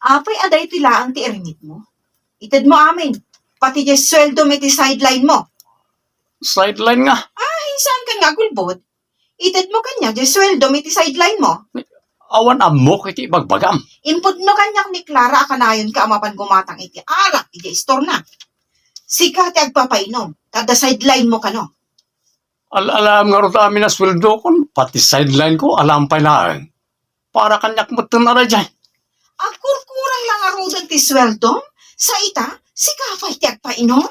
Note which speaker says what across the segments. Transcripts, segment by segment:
Speaker 1: Apay aday tila ang ti erinit mo. Ited mo amin. Pati di sweldo may ti sideline mo.
Speaker 2: Sideline nga.
Speaker 1: Saan ka nga gulbot? Ited mo kanya di sweldo may ti sideline mo.
Speaker 2: Awan amok iti bagbagam.
Speaker 1: Impudno kanyak ni Clara akanayon ka amapan gumatang iti arak iti store na. Sika ti agpapainom. Tada sideline mo ka no.
Speaker 2: Alam nga rin amin na sweldo kon, pati sideline ko, alam pa na. Para kanyak mo na dyan.
Speaker 1: Agkurkurang lang arudan ti sweldo. Sa ita, sika pa iti agpainom.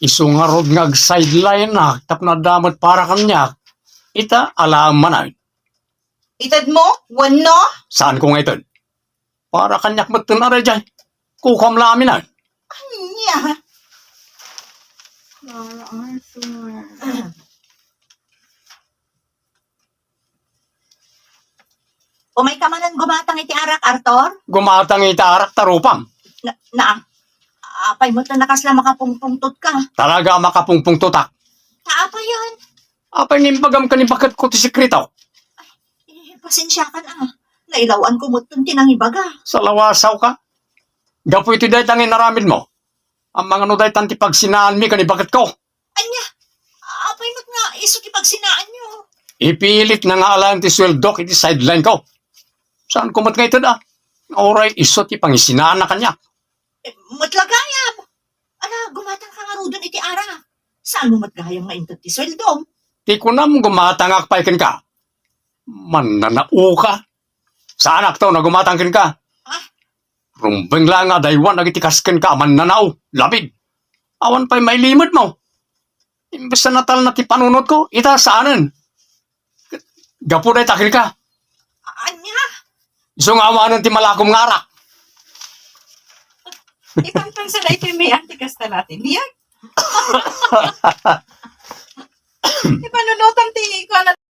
Speaker 2: Iso nga rin nga sideline na, tap na damot para kanyak. Ita, alam man na.
Speaker 1: Ited mo? Wano?
Speaker 2: Saan ko nga ito? Para kanyak mo na dyan. Kukam lang amin na.
Speaker 1: Anya. Umay ka manan gumatang iti arak, Arthur?
Speaker 2: Gumatang itarak tarupam.
Speaker 1: Apay mo to nakasla makapungpungtot ka.
Speaker 2: Talaga makapungpung tutak.
Speaker 1: Kaapa yan?
Speaker 2: Apay nimbagam ka ni bakat ko ti sikrito.
Speaker 1: Pasensya ka na. Nailawan ko mo itong tinangibaga.
Speaker 2: Sa lawasaw ka. Gapo iti dahi tangin naramid mo. Ang mga nuday tanti pagsinaan mi ka ni bakat ko.
Speaker 1: Anya, apay mo't nga iso ti pagsinaan nyo.
Speaker 2: Ipilit na nga alam ti sweldok iti sideline ko. Saan kumot nga ito da? Oray iso ti pangisinaan na kanya.
Speaker 1: Matlagayam. Gumatang ka nga rudon iti ara. Saan mo matgayam nga intot ti sweldom?
Speaker 2: Ti kunam gumatangak paikin ka. Mananao ka. Saan akto na gumatangkin ka? Rumbeng lang nga daywan nagitikaskin ka mananao. Labid. Awan pa'y may limit mo. Imbes na natal na ti panunod ko, ita saanan? Gapo day takil ka.
Speaker 1: Anya?
Speaker 2: Iso nga awanan ti malakom ngarak.
Speaker 1: Ipangpang sa ito may antikas na natin. Biyag? Ipanunutan ti ko na